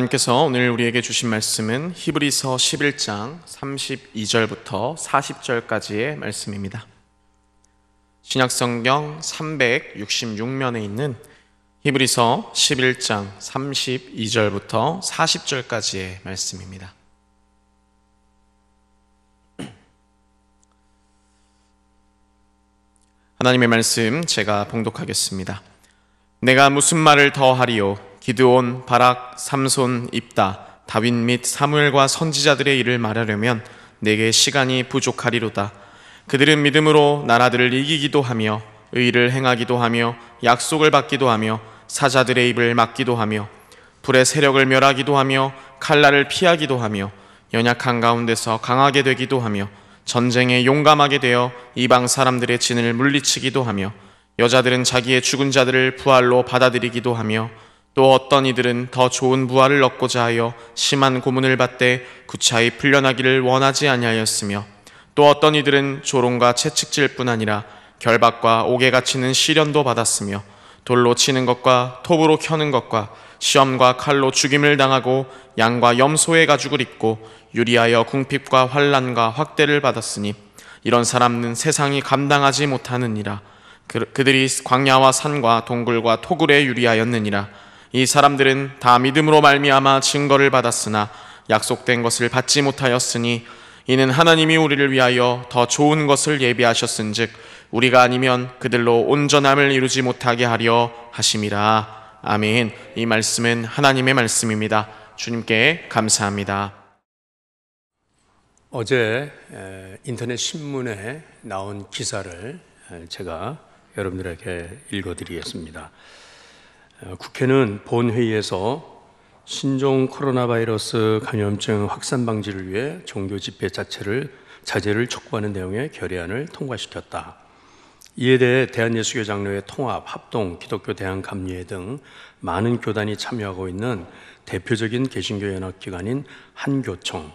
하나님께서 오늘 우리에게 주신 말씀은 히브리서 11장 32절부터 40절까지의 말씀입니다. 신약성경 366면에 있는 히브리서 11장 32절부터 40절까지의 말씀입니다. 하나님의 말씀 제가 봉독하겠습니다. 내가 무슨 말을 더 하리요? 기드온, 바락, 삼손, 입다, 다윗 및 사무엘과 선지자들의 일을 말하려면 내게 시간이 부족하리로다. 그들은 믿음으로 나라들을 이기기도 하며 의를 행하기도 하며 약속을 받기도 하며 사자들의 입을 막기도 하며 불의 세력을 멸하기도 하며 칼날을 피하기도 하며 연약한 가운데서 강하게 되기도 하며 전쟁에 용감하게 되어 이방 사람들의 진을 물리치기도 하며 여자들은 자기의 죽은 자들을 부활로 받아들이기도 하며 또 어떤 이들은 더 좋은 부활을 얻고자 하여 심한 고문을 받되 구차히 풀려나기를 원하지 아니하였으며 또 어떤 이들은 조롱과 채찍질 뿐 아니라 결박과 옥에 갇히는 시련도 받았으며 돌로 치는 것과 톱으로 켜는 것과 시험과 칼로 죽임을 당하고 양과 염소의 가죽을 입고 유리하여 궁핍과 환난과 확대를 받았으니 이런 사람은 세상이 감당하지 못하느니라. 그들이 광야와 산과 동굴과 토굴에 유리하였느니라. 이 사람들은 다 믿음으로 말미암아 증거를 받았으나 약속된 것을 받지 못하였으니 이는 하나님이 우리를 위하여 더 좋은 것을 예비하셨은즉 우리가 아니면 그들로 온전함을 이루지 못하게 하려 하심이라. 아멘. 이 말씀은 하나님의 말씀입니다. 주님께 감사합니다. 어제 인터넷 신문에 나온 기사를 제가 여러분들에게 읽어드리겠습니다. 국회는 본회의에서 신종 코로나 바이러스 감염증 확산 방지를 위해 종교 집회 자제를 촉구하는 내용의 결의안을 통과시켰다. 이에 대해 대한예수교 장로회 통합, 합동, 기독교 대한감리회 등 많은 교단이 참여하고 있는 대표적인 개신교 연합기관인 한교총,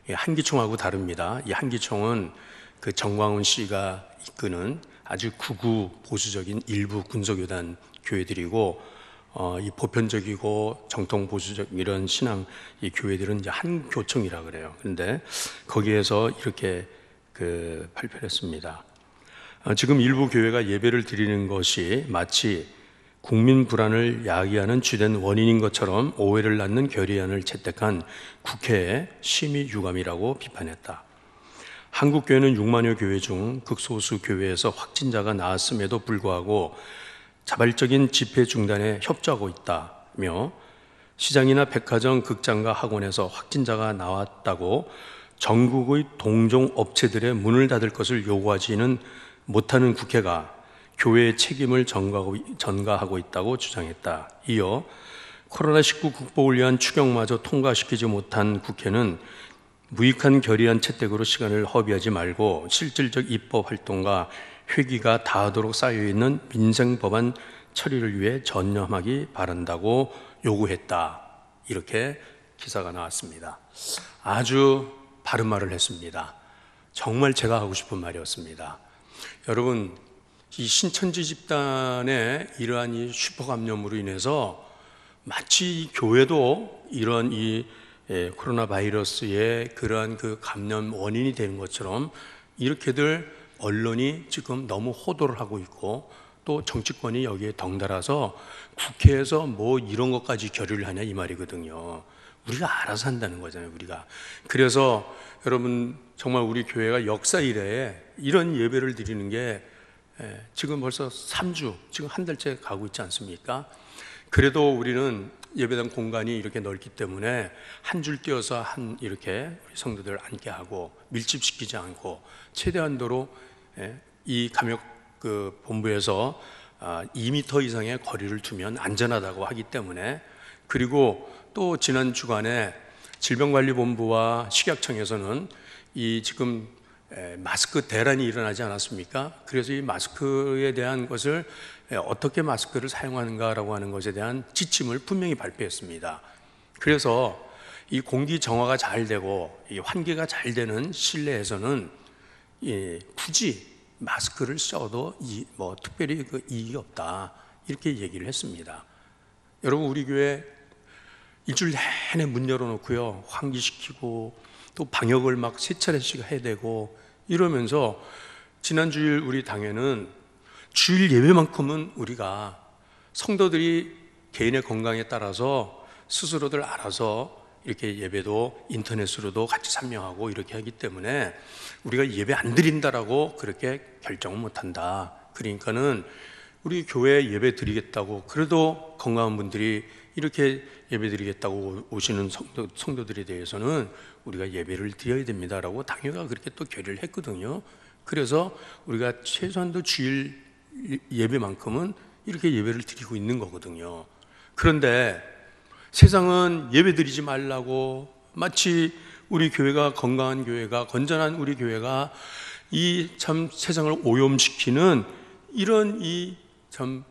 한기총하고 다릅니다. 이 한기총은 그 정광훈 씨가 이끄는 아주 극우 보수적인 일부 군소교단 교회들이고 이 보편적이고 정통 보수적 이런 신앙 이 교회들은 이제 한교총이라 그래요. 그런데 거기에서 이렇게 발표를 했습니다. 지금 일부 교회가 예배를 드리는 것이 마치 국민 불안을 야기하는 주된 원인인 것처럼 오해를 낳는 결의안을 채택한 국회의 심히 유감이라고 비판했다. 한국교회는 6만여 교회 중 극소수 교회에서 확진자가 나왔음에도 불구하고 자발적인 집회 중단에 협조하고 있다며 시장이나 백화점, 극장과 학원에서 확진자가 나왔다고 전국의 동종 업체들의 문을 닫을 것을 요구하지는 못하는 국회가 교회의 책임을 전가하고 있다고 주장했다. 이어 코로나19 극복을 위한 추경마저 통과시키지 못한 국회는 무익한 결의안 채택으로 시간을 허비하지 말고 실질적 입법 활동과 회기가 다하도록 쌓여있는 민생법안 처리를 위해 전념하기 바란다고 요구했다. 이렇게 기사가 나왔습니다. 아주 바른 말을 했습니다. 정말 제가 하고 싶은 말이었습니다. 여러분, 이 신천지 집단의 이러한 이 슈퍼감염으로 인해서 마치 이 교회도 이런 이 코로나 바이러스의 그러한 그 감염 원인이 되는 것처럼 이렇게들 언론이 지금 너무 호도를 하고 있고 또 정치권이 여기에 덩달아서 국회에서 뭐 이런 것까지 결의를 하냐 이 말이거든요. 우리가 알아서 한다는 거잖아요, 우리가. 그래서 여러분 정말 우리 교회가 역사 이래에 이런 예배를 드리는 게 지금 벌써 3주, 지금 한 달째 가고 있지 않습니까? 그래도 우리는 예배당 공간이 이렇게 넓기 때문에 한 줄 띄어서 이렇게 우리 성도들을 앉게 하고 밀집시키지 않고 최대한도로 이 감염 본부에서 2m 이상의 거리를 두면 안전하다고 하기 때문에, 그리고 또 지난 주간에 질병관리본부와 식약청에서는 이 지금 마스크 대란이 일어나지 않았습니까? 그래서 이 마스크에 대한 것을 어떻게 마스크를 사용하는가라고 하는 것에 대한 지침을 분명히 발표했습니다. 그래서 이 공기 정화가 잘 되고 이 환기가 잘 되는 실내에서는 굳이 마스크를 써도 특별히 이익이 없다 이렇게 얘기를 했습니다. 여러분 우리 교회 일주일 내내 문 열어놓고요, 환기시키고 또 방역을 막 3차례씩 해야 되고 이러면서 지난 주일 우리 당회는 주일 예배만큼은 우리가 성도들이 개인의 건강에 따라서 스스로들 알아서 이렇게 예배도 인터넷으로도 같이 참여하고 이렇게 하기 때문에 우리가 예배 안 드린다라고 그렇게 결정을 못한다. 그러니까는 우리 교회에 예배 드리겠다고, 그래도 건강한 분들이 이렇게 예배 드리겠다고 오시는 성도들에 대해서는 우리가 예배를 드려야 됩니다라고 당회가 그렇게 또 결의를 했거든요. 그래서 우리가 최소한도 주일 예배만큼은 이렇게 예배를 드리고 있는 거거든요. 그런데 세상은 예배 드리지 말라고, 마치 우리 교회가 건강한 교회가, 건전한 우리 교회가 이 참 세상을 오염시키는 이런 이 참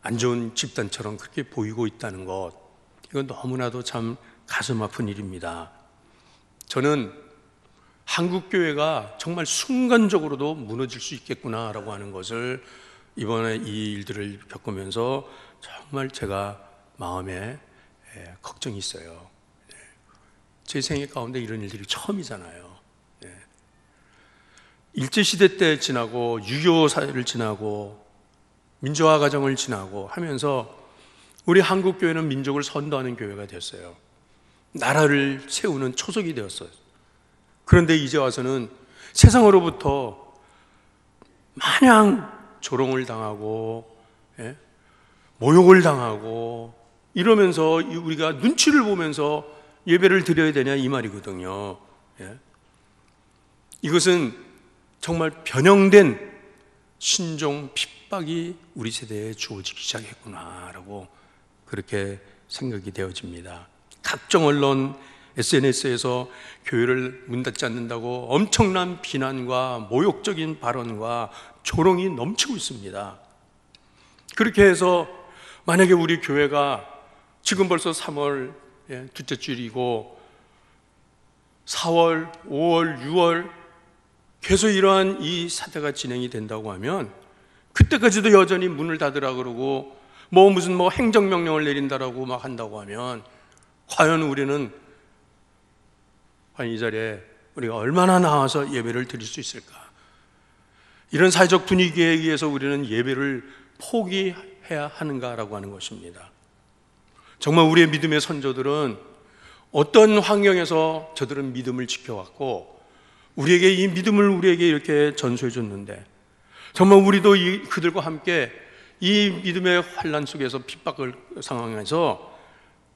안 좋은 집단처럼 그렇게 보이고 있다는 것, 이건 너무나도 참 가슴 아픈 일입니다. 저는 한국 교회가 정말 순간적으로도 무너질 수 있겠구나라고 하는 것을 이번에 이 일들을 겪으면서 정말 제가 마음에 걱정이 있어요. 제 생애 가운데 이런 일들이 처음이잖아요. 일제시대 때 지나고 6.25 사회를 지나고 민주화 과정을 지나고 하면서 우리 한국교회는 민족을 선도하는 교회가 됐어요. 나라를 세우는 초석이 되었어요. 그런데 이제 와서는 세상으로부터 마냥 조롱을 당하고 모욕을 당하고 이러면서 우리가 눈치를 보면서 예배를 드려야 되냐 이 말이거든요. 이것은 정말 변형된 신종 핍박이 우리 세대에 주어지기 시작했구나라고 그렇게 생각이 되어집니다. 각종 언론, SNS에서 교회를 문 닫지 않는다고 엄청난 비난과 모욕적인 발언과 조롱이 넘치고 있습니다. 그렇게 해서 만약에 우리 교회가 지금 벌써 3월 둘째 주일이고 4월, 5월, 6월 계속 이러한 이 사태가 진행이 된다고 하면 그때까지도 여전히 문을 닫으라 그러고 무슨 행정명령을 내린다라고 막 한다고 하면 과연 우리는 이 자리에 우리가 얼마나 나와서 예배를 드릴 수 있을까? 이런 사회적 분위기에 의해서 우리는 예배를 포기해야 하는가라고 하는 것입니다. 정말 우리의 믿음의 선조들은 어떤 환경에서 저들은 믿음을 지켜왔고 우리에게 이 믿음을 우리에게 이렇게 전수해 줬는데 정말 우리도 그들과 함께 이 믿음의 환난 속에서 핍박을 상황에서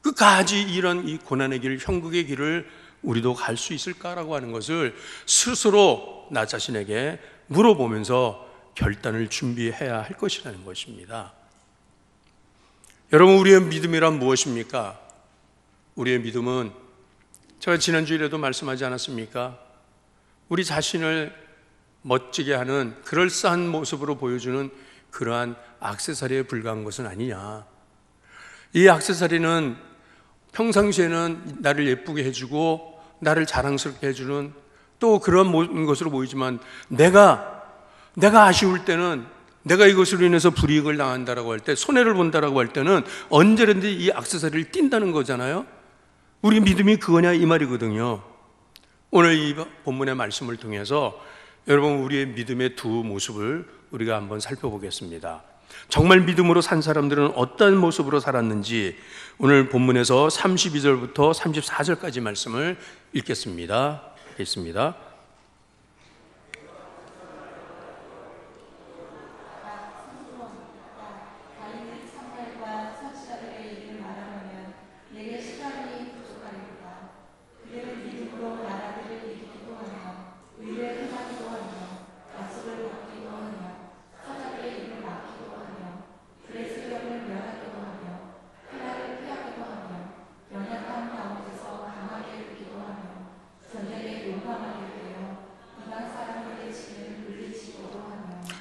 끝까지 이런 이 고난의 길, 형국의 길을 우리도 갈 수 있을까라고 하는 것을 스스로 나 자신에게 물어보면서 결단을 준비해야 할 것이라는 것입니다. 여러분, 우리의 믿음이란 무엇입니까? 우리의 믿음은 제가 지난주일에도 말씀하지 않았습니까? 우리 자신을 멋지게 하는 그럴싸한 모습으로 보여주는 그러한 액세서리에 불과한 것은 아니냐. 이 액세서리는 평상시에는 나를 예쁘게 해주고 나를 자랑스럽게 해주는 또 그런 것으로 보이지만 내가 아쉬울 때는, 내가 이것으로 인해서 불이익을 당한다라고 할 때, 손해를 본다라고 할 때는 언제든지 이 액세서리를 띈다는 거잖아요. 우리 믿음이 그거냐 이 말이거든요. 오늘 이 본문의 말씀을 통해서 여러분 우리의 믿음의 두 모습을 우리가 한번 살펴보겠습니다. 정말 믿음으로 산 사람들은 어떤 모습으로 살았는지 오늘 본문에서 32절부터 34절까지 말씀을 읽겠습니다.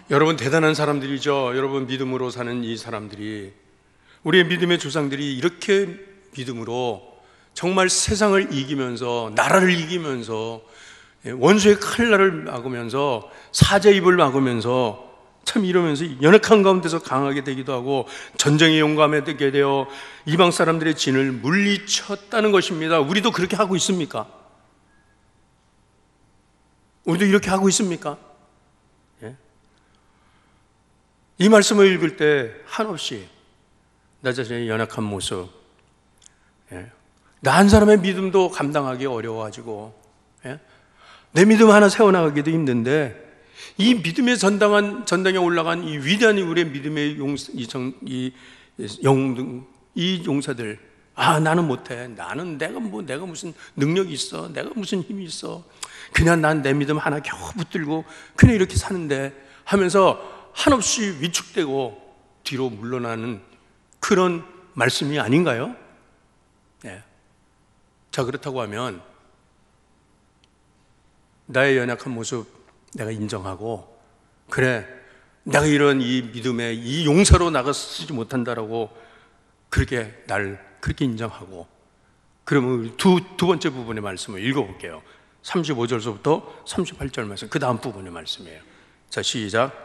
여러분 대단한 사람들이죠. 여러분 믿음으로 사는 이 사람들이, 우리의 믿음의 조상들이 이렇게 믿음으로 정말 세상을 이기면서, 나라를 이기면서, 원수의 칼날을 막으면서, 사자입을 막으면서 참 이러면서 연약한 가운데서 강하게 되기도 하고 전쟁에 용감하게 되어 이방 사람들의 진을 물리쳤다는 것입니다. 우리도 그렇게 하고 있습니까? 우리도 이렇게 하고 있습니까? 예? 이 말씀을 읽을 때 한없이 나 자신의 연약한 모습, 나 한 사람의 믿음도 감당하기 어려워가지고 내 믿음 하나 세워나가기도 힘든데 이 믿음의 전당에 올라간 이 위대한 우리의 믿음의 영웅, 이 용사들, 나는 못해. 내가 무슨 능력이 있어. 내가 무슨 힘이 있어. 그냥 난 내 믿음 하나 겨우 붙들고 그냥 이렇게 사는데 하면서 한없이 위축되고 뒤로 물러나는 그런 말씀이 아닌가요? 네. 자, 그렇다고 하면 나의 연약한 모습 내가 인정하고, 그래, 내가 이런 이 믿음의 이 용사로 나가서지 못한다라고 그렇게 인정하고, 그러면 두 번째 부분의 말씀을 읽어볼게요. 35절서부터 38절 말씀, 그 다음 부분의 말씀이에요. 자, 시작.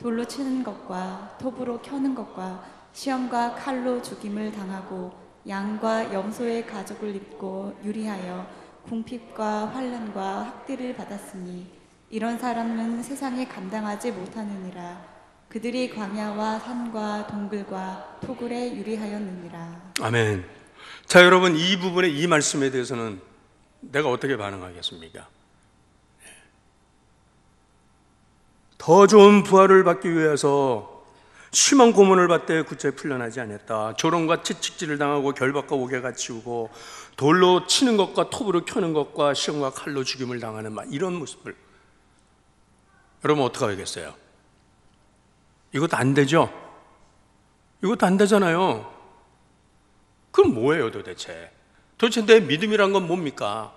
돌로 치는 것과 톱으로 켜는 것과 시험과 칼로 죽임을 당하고 양과 염소의 가죽을 입고 유리하여 궁핍과 환난과 학대를 받았으니 이런 사람은 세상에 감당하지 못하느니라. 그들이 광야와 산과 동굴과 토굴에 유리하였느니라. 아멘. 자, 여러분, 이 부분의 이 말씀에 대해서는 내가 어떻게 반응하겠습니까? 더 좋은 부활을 받기 위해서 심한 고문을 받되 구체 풀려나지 않았다. 조롱과 채찍질을 당하고 결박과 옥에 갇히고 돌로 치는 것과 톱으로 켜는 것과 시험과 칼로 죽임을 당하는 이런 모습을, 여러분 어떻게 하겠어요? 이것도 안 되죠? 이것도 안 되잖아요. 그럼 뭐예요 도대체? 도대체 내 믿음이란 건 뭡니까?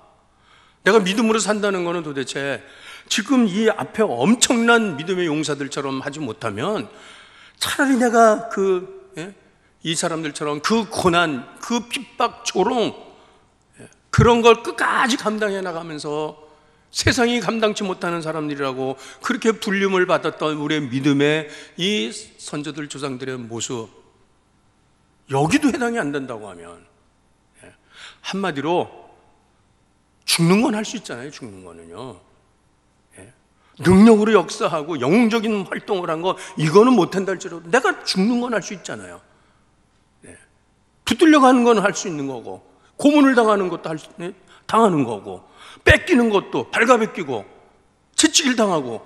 내가 믿음으로 산다는 것은 도대체 지금 이 앞에 엄청난 믿음의 용사들처럼 하지 못하면 차라리 내가 이 사람들처럼 그 고난, 그 핍박, 조롱, 그런 걸 끝까지 감당해 나가면서 세상이 감당치 못하는 사람들이라고 그렇게 불림을 받았던 우리의 믿음의 이 선조들 조상들의 모습, 여기도 해당이 안 된다고 하면 한마디로 죽는 건 할 수 있잖아요. 죽는 거는요. 능력으로 역사하고 영웅적인 활동을 한 거, 이거는 못한다 할지라도 내가 죽는 건 할 수 있잖아요. 붙들려 가는 건 할 수 있는 거고, 고문을 당하는 것도 당하는 거고, 뺏기는 것도 발가벗기고 채찍을 당하고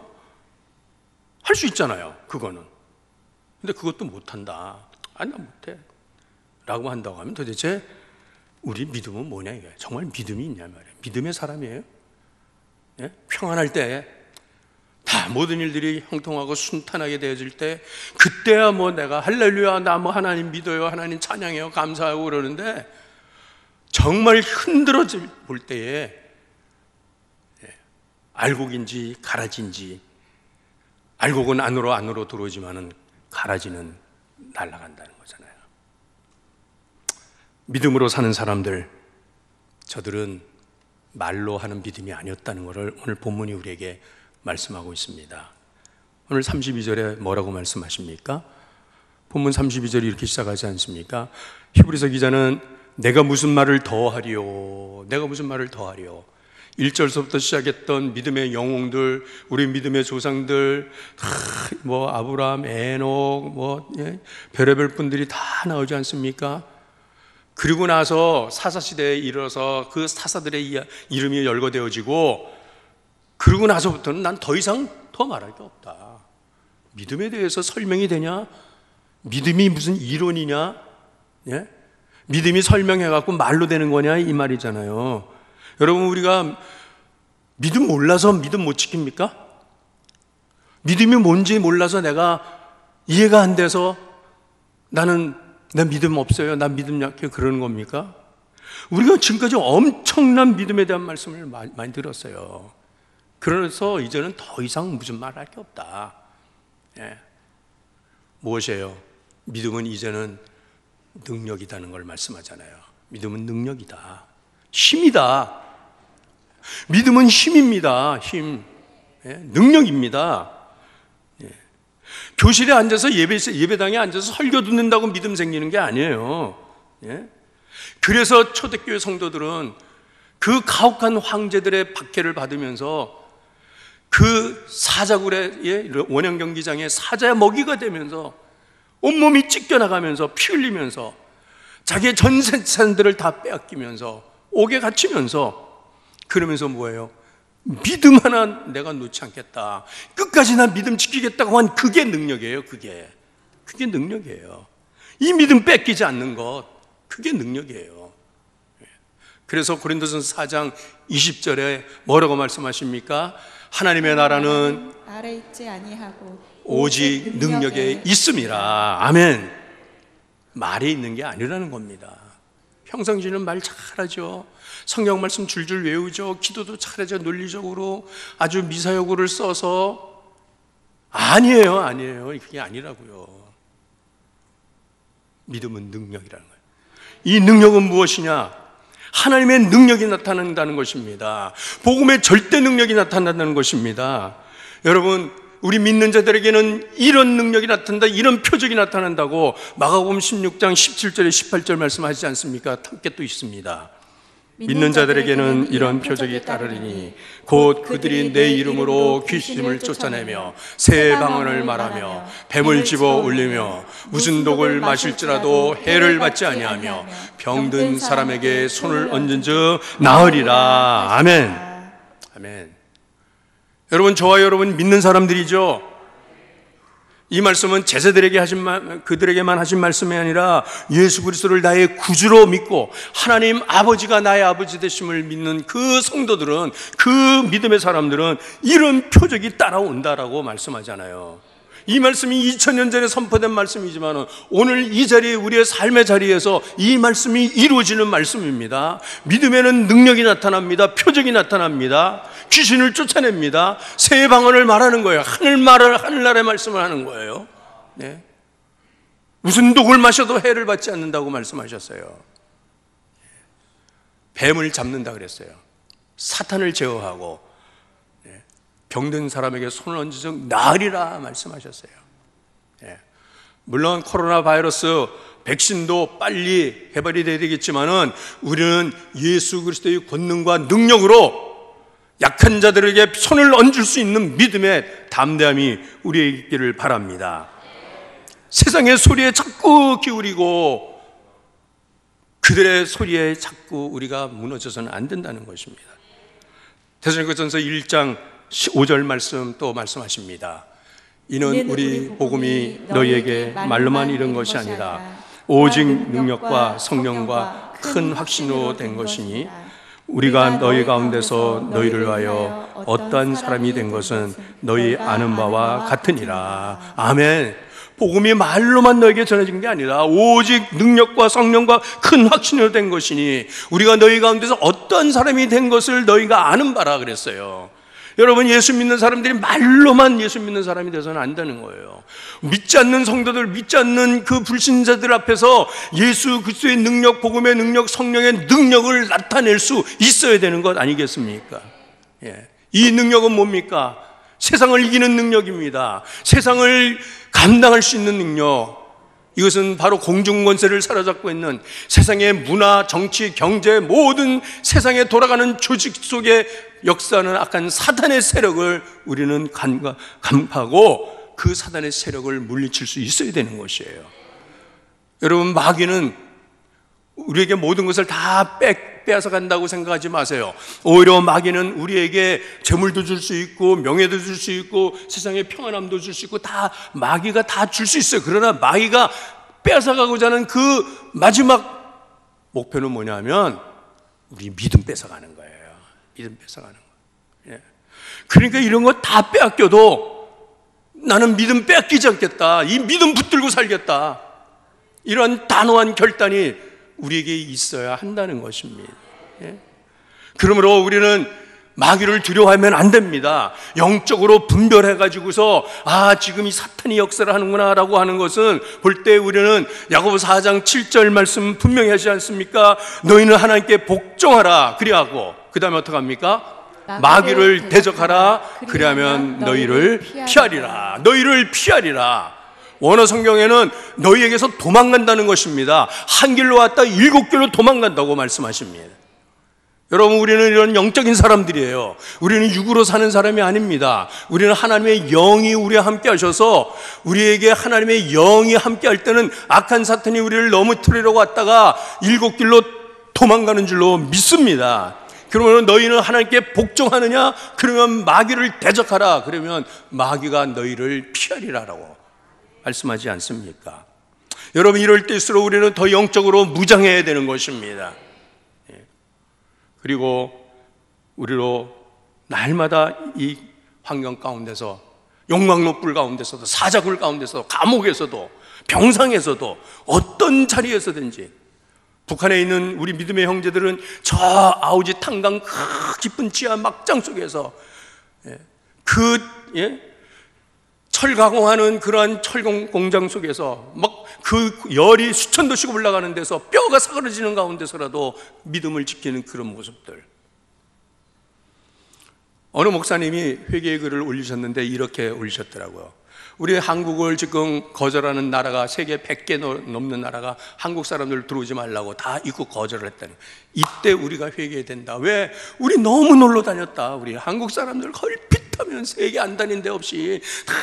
할 수 있잖아요. 그거는. 근데 그것도 못한다. 나 못해 라고 한다고 하면 도대체 우리 믿음은 뭐냐 이거예요. 정말 믿음이 있냐 말이에요. 믿음의 사람이에요. 평안할 때 다 모든 일들이 형통하고 순탄하게 되어질 때, 그때야 내가 할렐루야, 나 하나님 믿어요, 하나님 찬양해요, 감사하고 그러는데, 정말 흔들어질 볼 때에 알곡인지 가라지인지, 알곡은 안으로 들어오지만은 가라지는 날아간다는 거잖아요. 믿음으로 사는 사람들, 저들은 말로 하는 믿음이 아니었다는 것을 오늘 본문이 우리에게 말씀하고 있습니다. 오늘 32절에 뭐라고 말씀하십니까? 본문 32절이 이렇게 시작하지 않습니까? 히브리서 기자는 내가 무슨 말을 더하리요, 내가 무슨 말을 더하리요. 1절서부터 시작했던 믿음의 영웅들, 우리 믿음의 조상들, 아브라함, 에녹, 별의별 분들이 다 나오지 않습니까? 그리고 나서 사사시대에 이르러서 그 사사들의 이름이 열거되어지고, 그러고 나서부터는 난 더 이상 더 말할 게 없다. 믿음에 대해서 설명이 되냐? 믿음이 무슨 이론이냐? 믿음이 설명해갖고 말로 되는 거냐? 이 말이잖아요. 여러분, 우리가 믿음 몰라서 믿음 못 지킵니까? 믿음이 뭔지 몰라서 내가 이해가 안 돼서 나는 나 믿음 없어요, 나 믿음 약해, 그러는 겁니까? 우리가 지금까지 엄청난 믿음에 대한 말씀을 많이 들었어요. 그래서 이제는 더 이상 무슨 말할 게 없다. 예. 무엇이에요? 믿음은 이제는 능력이라는 걸 말씀하잖아요. 믿음은 능력이다. 힘이다. 믿음은 힘입니다. 힘. 예? 능력입니다. 예. 교실에 앉아서 예배당에 앉아서 설교 듣는다고 믿음 생기는 게 아니에요. 예? 그래서 초대교회 성도들은 그 가혹한 황제들의 박해를 받으면서 그 사자굴의 원형 경기장에 사자의 먹이가 되면서 온몸이 찢겨나가면서 피 흘리면서 자기의 전 재산들을 다 빼앗기면서 옥에 갇히면서 그러면서 뭐예요? 믿음 하나 내가 놓지 않겠다. 끝까지 나 믿음 지키겠다고 한 그게 능력이에요. 그게 능력이에요. 이 믿음 뺏기지 않는 것, 그게 능력이에요. 그래서 고린도전서 4장 20절에 뭐라고 말씀하십니까? 하나님의 나라는 아래 있지 아니하고 오직 능력에 있음이라. 아멘. 말에 있는 게 아니라는 겁니다. 평상시에는 말 잘하죠. 성경 말씀 줄줄 외우죠. 기도도 잘하죠. 논리적으로 아주 미사여구를 써서. 아니에요. 그게 아니라고요. 믿음은 능력이라는 거예요. 이 능력은 무엇이냐? 하나님의 능력이 나타난다는 것입니다. 복음의 절대 능력이 나타난다는 것입니다. 여러분, 우리 믿는 자들에게는 이런 능력이 나타난다, 이런 표적이 나타난다고 마가복음 16장 17절에 18절 말씀하시지 않습니까? 함께 또 있습니다. 믿는 자들에게는 이런 표적이 따르리니 곧 그들이 내 이름으로 귀신을 쫓아내며 새 방언을 말하며 뱀을 집어 올리며 무슨 독을 마실지라도 해를 받지 아니하며 병든 사람에게 손을 얹은즉 나으리라. 아멘. 아멘. 여러분, 저와 여러분 믿는 사람들이죠. 이 말씀은 제자들에게 그들에게만 하신 말씀이 아니라 예수 그리스도를 나의 구주로 믿고 하나님 아버지가 나의 아버지 되심을 믿는 그 성도들은, 그 믿음의 사람들은 이런 표적이 따라온다라고 말씀하잖아요. 이 말씀이 2000년 전에 선포된 말씀이지만 오늘 이 자리에, 우리의 삶의 자리에서 이 말씀이 이루어지는 말씀입니다. 믿음에는 능력이 나타납니다. 표적이 나타납니다. 귀신을 쫓아냅니다. 새 방언을 말하는 거예요. 하늘나라의 말씀을 하는 거예요. 네. 무슨 독을 마셔도 해를 받지 않는다고 말씀하셨어요. 뱀을 잡는다 그랬어요. 사탄을 제어하고 병든 사람에게 손을 얹으면 나으리라 말씀하셨어요. 물론 코로나 바이러스 백신도 빨리 개발이 돼야 되겠지만은 우리는 예수 그리스도의 권능과 능력으로 약한 자들에게 손을 얹을 수 있는 믿음의 담대함이 우리에게 있기를 바랍니다. 세상의 소리에 자꾸 기울이고 그들의 소리에 자꾸 우리가 무너져서는 안 된다는 것입니다. 데살로니가전서 1장 5절 말씀 또 말씀하십니다. 이는 우리 복음이 너희에게 말로만 이른 것이 아니라 오직 능력과 성령과 큰 확신으로 된 것이니 우리가 너희 가운데서 너희를 위하여 어떠한 사람이 된 것은 너희 아는 바와 같으니라. 아멘. 복음이 말로만 너에게 전해진 게 아니라 오직 능력과 성령과 큰 확신으로 된 것이니 우리가 너희 가운데서 어떠한 사람이 된 것을 너희가 아는 바라 그랬어요. 여러분, 예수 믿는 사람들이 말로만 예수 믿는 사람이 돼서는 안 되는 거예요. 믿지 않는 성도들, 믿지 않는 그 불신자들 앞에서 예수 그리스도의 능력, 복음의 능력, 성령의 능력을 나타낼 수 있어야 되는 것 아니겠습니까? 이 능력은 뭡니까? 세상을 이기는 능력입니다. 세상을 감당할 수 있는 능력. 이것은 바로 공중권세를 사로잡고 있는 세상의 문화, 정치, 경제, 모든 세상에 돌아가는 조직 속에 역사하는 악한 사탄의 세력을 우리는 간파하고 그 사탄의 세력을 물리칠 수 있어야 되는 것이에요. 여러분, 마귀는 우리에게 모든 것을 다 빼앗아 간다고 생각하지 마세요. 오히려 마귀는 우리에게 재물도 줄 수 있고 명예도 줄 수 있고 세상의 평안함도 줄 수 있고 다 마귀가 다 줄 수 있어요. 그러나 마귀가 빼앗아가고자 하는 그 마지막 목표는 뭐냐면 우리 믿음 뺏어가는 거예요. 믿음 뺏어가는 거예요. 그러니까 이런 거 다 빼앗겨도 나는 믿음 빼앗기지 않겠다, 이 믿음 붙들고 살겠다, 이런 단호한 결단이 우리에게 있어야 한다는 것입니다. 그러므로 우리는 마귀를 두려워하면 안 됩니다. 영적으로 분별해가지고서 지금 이 사탄이 역사를 하는구나 라고 하는 것은 볼 때 우리는 야고보 4장 7절 말씀 분명히 하지 않습니까? 너희는 하나님께 복종하라 그리하고 그 다음에 어떡합니까? 마귀를 대적하라 그리하면 너희를 피하리라. 너희를 피하리라. 원어 성경에는 너희에게서 도망간다는 것입니다. 한 길로 왔다 7길로 도망간다고 말씀하십니다. 여러분, 우리는 이런 영적인 사람들이에요. 우리는 육으로 사는 사람이 아닙니다. 우리는 하나님의 영이 우리와 함께 하셔서 우리에게 하나님의 영이 함께 할 때는 악한 사탄이 우리를 넘어뜨리려고 왔다가 7길로 도망가는 줄로 믿습니다. 그러면 너희는 하나님께 복종하느냐? 그러면 마귀를 대적하라. 그러면 마귀가 너희를 피하리라라고 말씀하지 않습니까? 여러분, 이럴 때일수록 우리는 더 영적으로 무장해야 되는 것입니다. 그리고 우리로 날마다 이 환경 가운데서, 욕망노불 가운데서도, 사자굴 가운데서도, 감옥에서도, 병상에서도, 어떤 자리에서든지 북한에 있는 우리 믿음의 형제들은 저 아우지 탄강 깊은 지하 막장 속에서 철 가공하는 그러한 철공 공장 속에서 막 그 열이 수천 도씩 올라가는 데서 뼈가 사그러지는 가운데서라도 믿음을 지키는 그런 모습들. 어느 목사님이 회개의 글을 올리셨는데 이렇게 올리셨더라고요. 우리 한국을 지금 거절하는 나라가 세계 100개 넘는 나라가 한국 사람들 들어오지 말라고 다 입국 거절을 했다는 거예요. 이때 우리가 회개해야 된다. 왜? 우리 너무 놀러 다녔다. 우리 한국 사람들 걸핏하면 세계 안 다닌 데 없이 다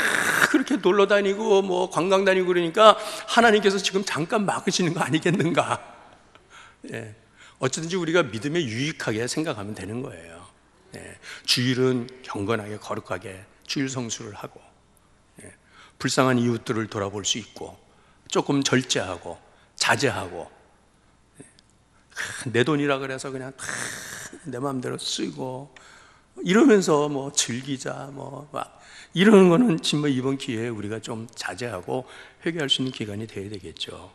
그렇게 놀러 다니고 뭐 관광 다니고 그러니까 하나님께서 지금 잠깐 막으시는 거 아니겠는가. 어쨌든지 우리가 믿음에 유익하게 생각하면 되는 거예요. 주일은 경건하게 거룩하게 주일 성수를 하고 불쌍한 이웃들을 돌아볼 수 있고 조금 절제하고 자제하고 내 돈이라 그래서 그냥 내 마음대로 쓰고 이러면서 뭐 즐기자 뭐 막 이러는 거는 정말 이번 기회에 우리가 좀 자제하고 회개할 수 있는 기간이 돼야 되겠죠.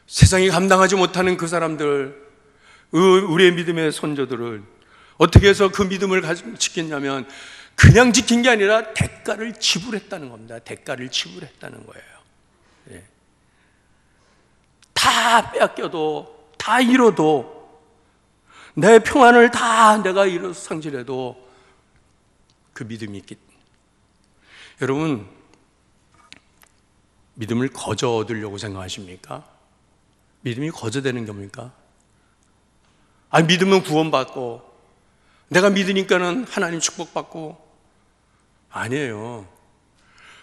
세상이 감당하지 못하는 그 사람들, 우리의 믿음의 선조들을 어떻게 해서 그 믿음을 지켰냐면 그냥 지킨 게 아니라 대가를 지불했다는 겁니다. 대가를 지불했다는 거예요. 다 빼앗겨도, 다 잃어도, 내 평안을 다 내가 잃어서 상실해도 그 믿음이 있기. 여러분, 믿음을 거저 얻으려고 생각하십니까? 믿음이 거저되는 겁니까? 믿으면 구원받고 내가 믿으니까는 하나님 축복받고. 아니에요.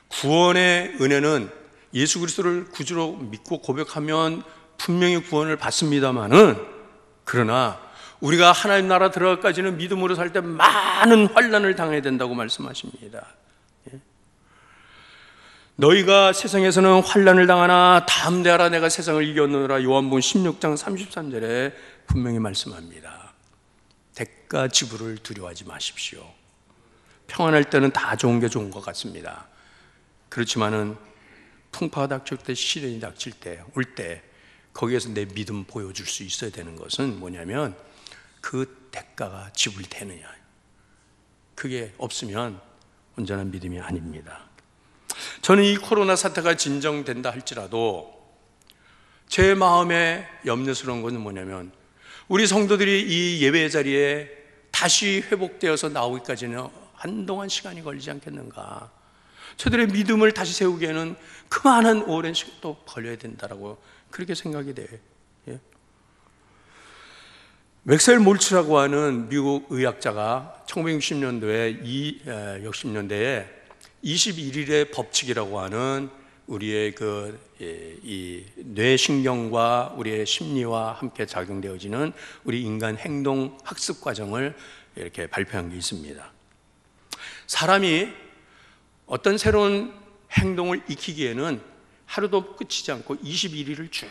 구원의 은혜는 예수 그리스도를 구주로 믿고 고백하면 분명히 구원을 받습니다마는, 그러나 우리가 하나님 나라 들어가기까지는 믿음으로 살 때 많은 환난을 당해야 된다고 말씀하십니다. 너희가 세상에서는 환난을 당하나 담대하라 내가 세상을 이겼노라. 요한복음 16장 33절에 분명히 말씀합니다. 대가 지불을 두려워하지 마십시오. 평안할 때는 다 좋은 게 좋은 것 같습니다. 그렇지만은 풍파가 닥칠 때, 시련이 닥칠 때, 올 때 거기에서 내 믿음 보여줄 수 있어야 되는 것은 뭐냐면 그 대가가 지불되느냐. 그게 없으면 온전한 믿음이 아닙니다. 저는 이 코로나 사태가 진정된다 할지라도 제 마음에 염려스러운 것은 뭐냐면 우리 성도들이 이 예배 자리에 다시 회복되어서 나오기까지는 한동안 시간이 걸리지 않겠는가. 저들의 믿음을 다시 세우기에는 그만한 오랜 시간 또 걸려야 된다라고 그렇게 생각이 돼요. 맥셀 몰츠라고 하는 미국 의학자가 1960년도에 21일의 법칙이라고 하는 우리의 이 뇌신경과 우리의 심리와 함께 작용되어지는 우리 인간 행동 학습 과정을 이렇게 발표한 게 있습니다. 사람이 어떤 새로운 행동을 익히기에는 하루도 끝이지 않고 21일을 쭉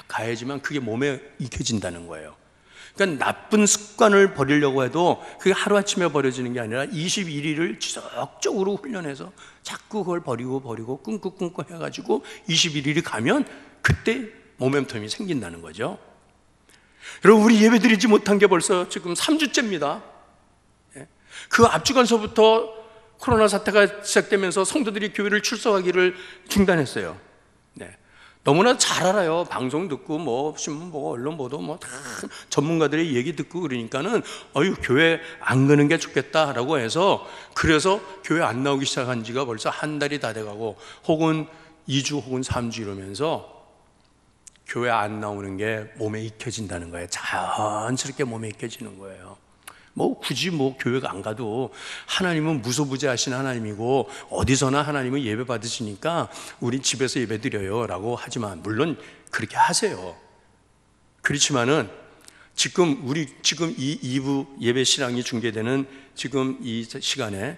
가야지만 그게 몸에 익혀진다는 거예요. 그러니까 나쁜 습관을 버리려고 해도 그게 하루아침에 버려지는 게 아니라 21일을 지속적으로 훈련해서 자꾸 그걸 버리고 끊고 해가지고 21일이 가면 그때 모멘텀이 생긴다는 거죠. 여러분, 우리 예배 드리지 못한 게 벌써 지금 3주째입니다. 그 앞주간서부터 코로나 사태가 시작되면서 성도들이 교회를 출석하기를 중단했어요. 너무나 잘 알아요. 방송 듣고 뭐 신문 보고 언론 보도 뭐 다 전문가들의 얘기 듣고 그러니까는 교회 안 가는 게 좋겠다라고 해서, 그래서 교회 안 나오기 시작한 지가 벌써 한 달이 다 돼가고 혹은 2주 혹은 3주 이러면서 교회 안 나오는 게 몸에 익혀진다는 거예요. 자연스럽게 몸에 익혀지는 거예요. 굳이 교회가 안 가도 하나님은 무소부재하신 하나님이고 어디서나 하나님은 예배 받으시니까 우린 집에서 예배 드려요 라고 하지만, 물론 그렇게 하세요. 그렇지만은 지금 이 2부 예배 신앙이 중계되는 지금 이 시간에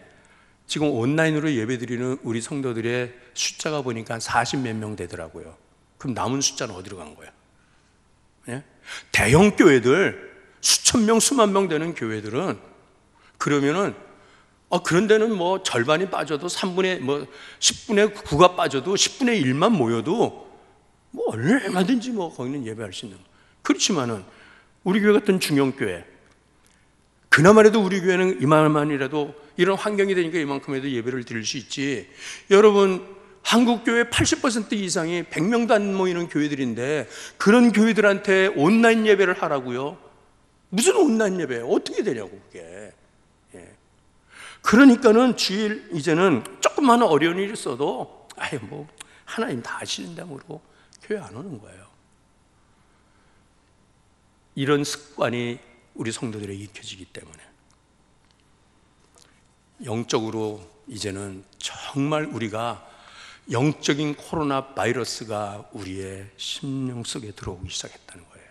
지금 온라인으로 예배 드리는 우리 성도들의 숫자가 보니까 40몇 명 되더라고요. 그럼 남은 숫자는 어디로 간 거야? 대형 교회들, 수천 명, 수만 명 되는 교회들은 그러면은 그런 데는 절반이 빠져도 10분의 9가 빠져도 10분의 1만 모여도 얼마든지 거기는 예배할 수 있는. 그렇지만은 우리 교회 같은 중형교회, 그나마라도 우리 교회는 이만큼이라도 이런 환경이 되니까 이만큼이라도 예배를 드릴 수 있지. 여러분, 한국교회 80% 이상이 100명도 안 모이는 교회들인데 그런 교회들한테 온라인 예배를 하라고요? 무슨 온라인 예배? 어떻게 되냐고 그게. 그러니까는 주일 이제는 조금만 어려운 일이 있어도 하나님 다 아시는데 모르고 교회 안 오는 거예요. 이런 습관이 우리 성도들에게 익혀지기 때문에 영적으로 이제는 정말 우리가 영적인 코로나 바이러스가 우리의 심령 속에 들어오기 시작했다는 거예요.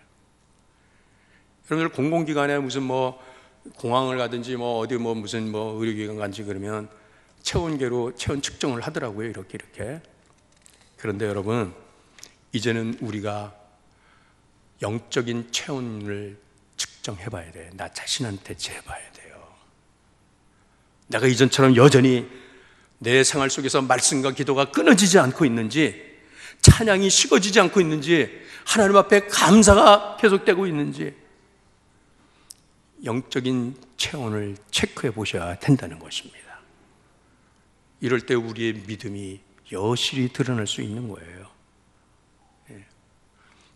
여러분들 공공기관에 무슨 공항을 가든지 어디 무슨 의료기관 간지 그러면 체온계로 체온 측정을 하더라고요. 이렇게. 그런데 여러분, 이제는 우리가 영적인 체온을 측정해 봐야 돼. 나 자신한테 재봐야 돼요. 내가 이전처럼 여전히 내 생활 속에서 말씀과 기도가 끊어지지 않고 있는지, 찬양이 식어지지 않고 있는지, 하나님 앞에 감사가 계속되고 있는지, 영적인 체온을 체크해 보셔야 된다는 것입니다. 이럴 때 우리의 믿음이 여실히 드러날 수 있는 거예요.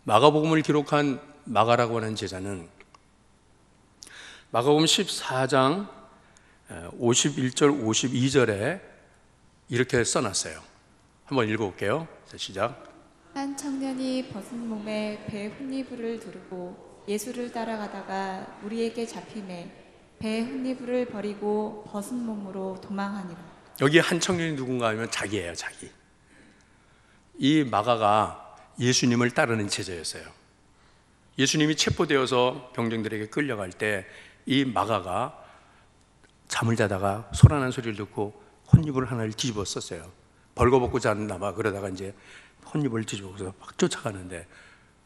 마가복음을 기록한 마가라고 하는 제자는 마가복음 14장 51절 52절에 이렇게 써놨어요. 한번 읽어볼게요. 자, 시작. 한 청년이 벗은 몸에 배 훗니부를 두르고 예수를 따라가다가 우리에게 잡히매 배 훗니부를 버리고 벗은 몸으로 도망하니라. 여기 한 청년이 누군가 하면 자기예요. 자기. 이 마가가 예수님을 따르는 제자였어요. 예수님이 체포되어서 병정들에게 끌려갈 때 이 마가가 잠을 자다가 소란한 소리를 듣고 헛니을 하나를 뒤집어 썼어요. 벌거벗고 잤나 봐. 그러다가 이제 헛니을 뒤집어서 막 쫓아가는데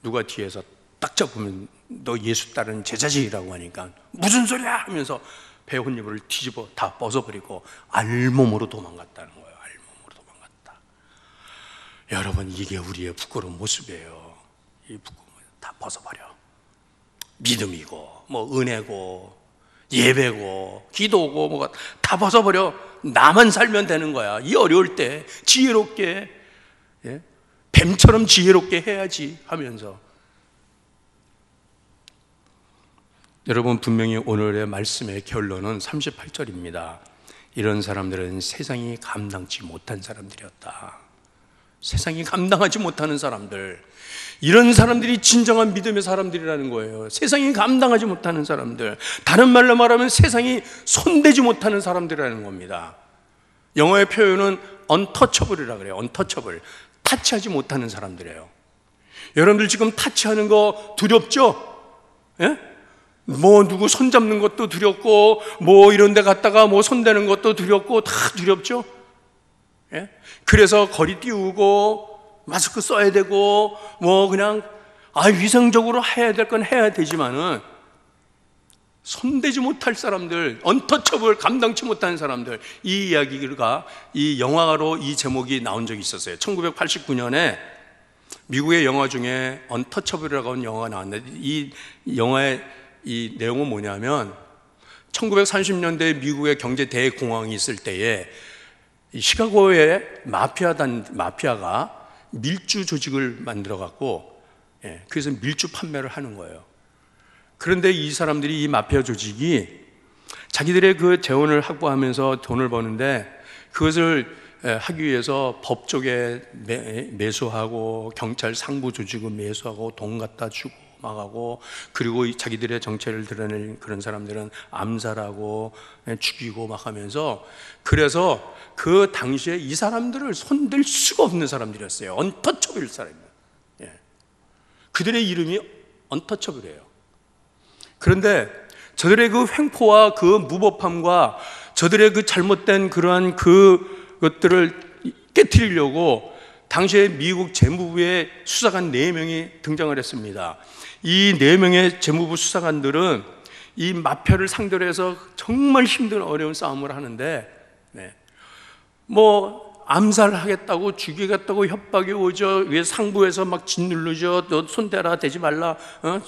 누가 뒤에서 딱 잡으면 너 예수 따르는 제자지라고 하니까 무슨 소리야 하면서 배 헛니을 뒤집어 다 벗어버리고 알몸으로 도망갔다는 거예요. 알몸으로 도망갔다. 여러분, 이게 우리의 부끄러운 모습이에요. 이 부끄러운 다 벗어버려. 믿음이고 은혜고 예배고 기도고 뭐가 다 벗어버려. 나만 살면 되는 거야. 이 어려울 때 지혜롭게, 뱀처럼 지혜롭게 해야지 하면서. 여러분, 분명히 오늘의 말씀의 결론은 38절입니다. 이런 사람들은 세상이 감당치 못한 사람들이었다. 세상이 감당하지 못하는 사람들, 이런 사람들이 진정한 믿음의 사람들이라는 거예요. 세상이 감당하지 못하는 사람들, 다른 말로 말하면 세상이 손대지 못하는 사람들이라는 겁니다. 영어의 표현은 untouchable이라고 그래요. untouchable, 타치하지 못하는 사람들이에요. 여러분들 지금 타치하는 거 두렵죠? 누구 손잡는 것도 두렵고 이런 데 갔다가 손대는 것도 두렵고 다 두렵죠? 그래서 거리 띄우고 마스크 써야 되고 그냥 위생적으로 해야 될 건 해야 되지만은 손대지 못할 사람들, 언터처블, 감당치 못하는 사람들, 이 이야기가 이 영화로 이 제목이 나온 적이 있었어요. 1989년에 미국의 영화 중에 언터처블이라고 하는 영화가 나왔는데 이 영화의 이 내용은 뭐냐면 1930년대 미국의 경제 대공황이 있을 때에 시카고의 마피아가 밀주 조직을 만들어 갖고 그래서 밀주 판매를 하는 거예요. 그런데 이 사람들이 이 마피아 조직이 자기들의 그 재원을 확보하면서 돈을 버는데 그것을 하기 위해서 법 쪽에 매수하고 경찰 상부 조직을 매수하고 돈 갖다 주고 막 하고, 그리고 자기들의 정체를 드러내는 그런 사람들은 암살하고 죽이고 막 하면서, 그래서 그 당시에 이 사람들을 손댈 수가 없는 사람들이었어요. 언터처블 사람이에요. 그들의 이름이 언터처블이에요. 그런데 저들의 그 횡포와 그 무법함과 저들의 그 잘못된 그러한 그것들을 깨트리려고 당시에 미국 재무부의 수사관 4명이 등장을 했습니다. 이 4명의 재무부 수사관들은 이 마피아를 상대로 해서 정말 힘든 어려운 싸움을 하는데, 뭐 암살하겠다고 죽이겠다고 협박이 오죠. 위에 상부에서 막 짓누르죠. 너 손대라, 대지 말라,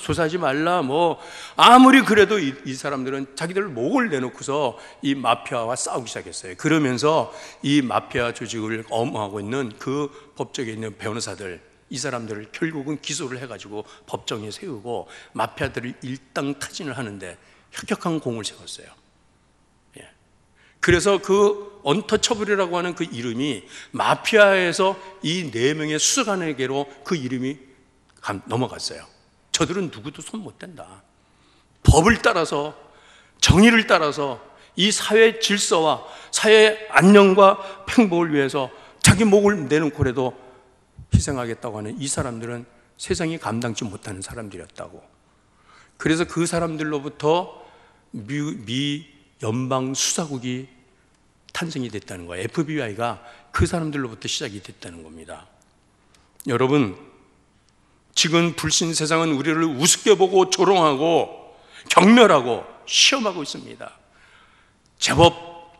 조사하지 말라. 뭐 아무리 그래도 이 사람들은 자기들 목을 내놓고서 이 마피아와 싸우기 시작했어요. 그러면서 이 마피아 조직을 엄호하고 있는 그 법정에 있는 변호사들, 이 사람들을 결국은 기소를 해가지고 법정에 세우고 마피아들을 일당타진을 하는데 혁혁한 공을 세웠어요. 그래서 그 언터처블이라고 하는 그 이름이 마피아에서 이 4명의 수사관에게로 그 이름이 넘어갔어요. 저들은 누구도 손 못 댄다. 법을 따라서, 정의를 따라서 이 사회 질서와 사회 안녕과 팽복을 위해서 자기 목을 내놓고라도 희생하겠다고 하는 이 사람들은 세상이 감당치 못하는 사람들이었다고. 그래서 그 사람들로부터 미 연방 수사국이 탄생이 됐다는 거예요. FBI가 그 사람들로부터 시작이 됐다는 겁니다. 여러분, 지금 불신 세상은 우리를 우습게 보고 조롱하고 경멸하고 시험하고 있습니다. 제법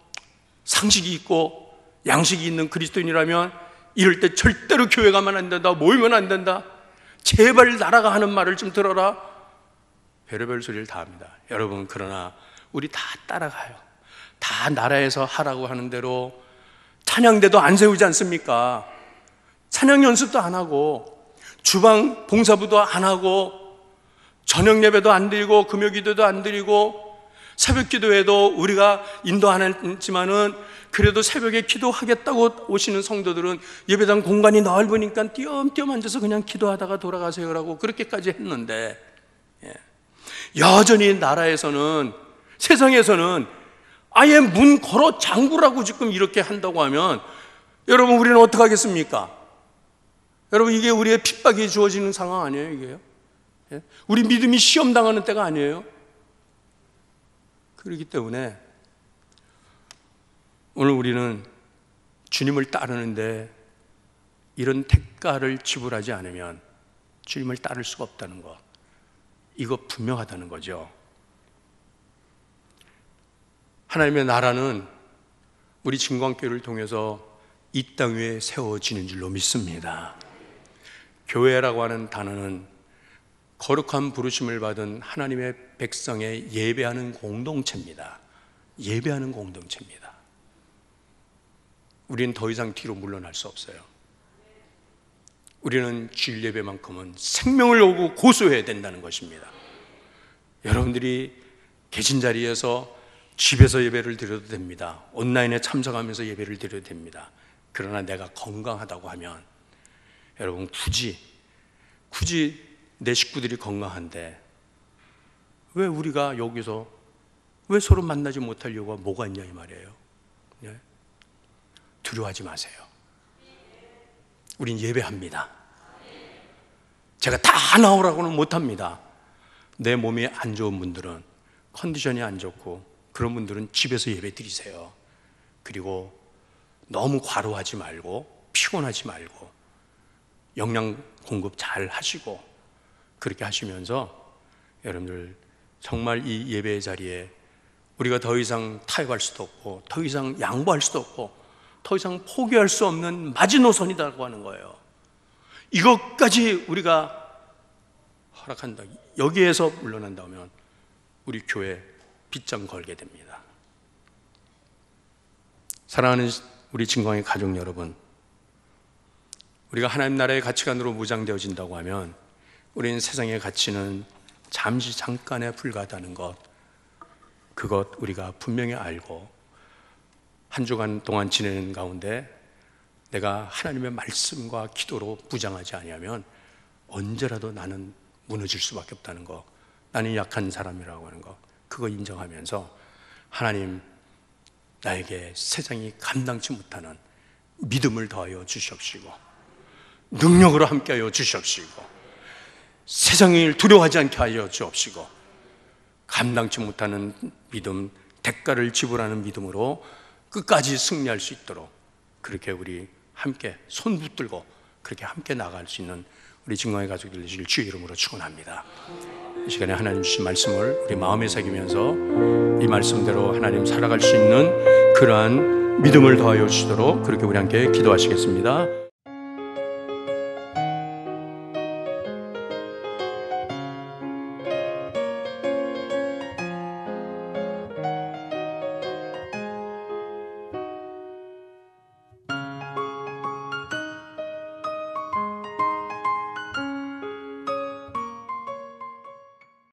상식이 있고 양식이 있는 그리스도인이라면 이럴 때 절대로 교회 가면 안 된다, 모이면 안 된다, 제발 나라가 하는 말을 좀 들어라, 별의별 소리를 다 합니다. 여러분, 그러나 우리 다 따라가요. 다 나라에서 하라고 하는 대로 찬양대도 안 세우지 않습니까? 찬양 연습도 안 하고 주방 봉사부도 안 하고 저녁 예배도 안 드리고 금요기도도 안 드리고 새벽 기도에도 우리가 인도 안 했지만은 그래도 새벽에 기도하겠다고 오시는 성도들은 예배당 공간이 넓으니까 띄엄띄엄 앉아서 그냥 기도하다가 돌아가세요라고 그렇게까지 했는데, 여전히 나라에서는, 세상에서는 아예 문 걸어 잠그라고 지금 이렇게 한다고 하면 여러분, 우리는 어떻게 하겠습니까? 여러분, 이게 우리의 핍박이 주어지는 상황 아니에요, 이게요? 우리 믿음이 시험당하는 때가 아니에요? 그렇기 때문에 오늘 우리는 주님을 따르는데 이런 대가를 지불하지 않으면 주님을 따를 수가 없다는 것, 이거 분명하다는 거죠. 하나님의 나라는 우리 진광교회를 통해서 이 땅 위에 세워지는 줄로 믿습니다. 교회라고 하는 단어는 거룩한 부르심을 받은 하나님의 백성의 예배하는 공동체입니다. 예배하는 공동체입니다. 우리는 더 이상 뒤로 물러날 수 없어요. 우리는 주일 예배만큼은 생명을 오고 고소해야 된다는 것입니다. 여러분들이 계신 자리에서 집에서 예배를 드려도 됩니다. 온라인에 참석하면서 예배를 드려도 됩니다. 그러나 내가 건강하다고 하면 여러분, 굳이 내 식구들이 건강한데 왜 우리가 여기서 왜 서로 만나지 못할 이유가 뭐가 있냐 이 말이에요. 두려워하지 마세요. 우린 예배합니다. 제가 다 나오라고는 못합니다. 내 몸이 안 좋은 분들은, 컨디션이 안 좋고 그런 분들은 집에서 예배 드리세요. 그리고 너무 과로하지 말고 피곤하지 말고 영양 공급 잘 하시고, 그렇게 하시면서 여러분들 정말 이 예배의 자리에 우리가 더 이상 타협할 수도 없고 더 이상 양보할 수도 없고 더 이상 포기할 수 없는 마지노선이라고 하는 거예요. 이것까지 우리가 허락한다. 여기에서 물러난다면 우리 교회 빗장 걸게 됩니다. 사랑하는 우리 진광의 가족 여러분, 우리가 하나님 나라의 가치관으로 무장되어진다고 하면 우리는 세상의 가치는 잠시 잠깐에 불과하다는 것, 그것 우리가 분명히 알고 한 주간 동안 지내는 가운데 내가 하나님의 말씀과 기도로 무장하지 아니하면 언제라도 나는 무너질 수밖에 없다는 것, 나는 약한 사람이라고 하는 것, 그거 인정하면서 하나님, 나에게 세상이 감당치 못하는 믿음을 더하여 주시옵시고 능력으로 함께하여 주시옵시고 세상을 두려워하지 않게 하여 주옵시고 감당치 못하는 믿음, 대가를 지불하는 믿음으로 끝까지 승리할 수 있도록 그렇게 우리 함께 손 붙들고 그렇게 함께 나갈 수 있는 우리 진광의 가족들 되시길 주의 이름으로 축원합니다. 이 시간에 하나님 주신 말씀을 우리 마음에 새기면서 이 말씀대로 하나님 살아갈 수 있는 그러한 믿음을 더하여 주시도록 그렇게 우리 함께 기도하시겠습니다.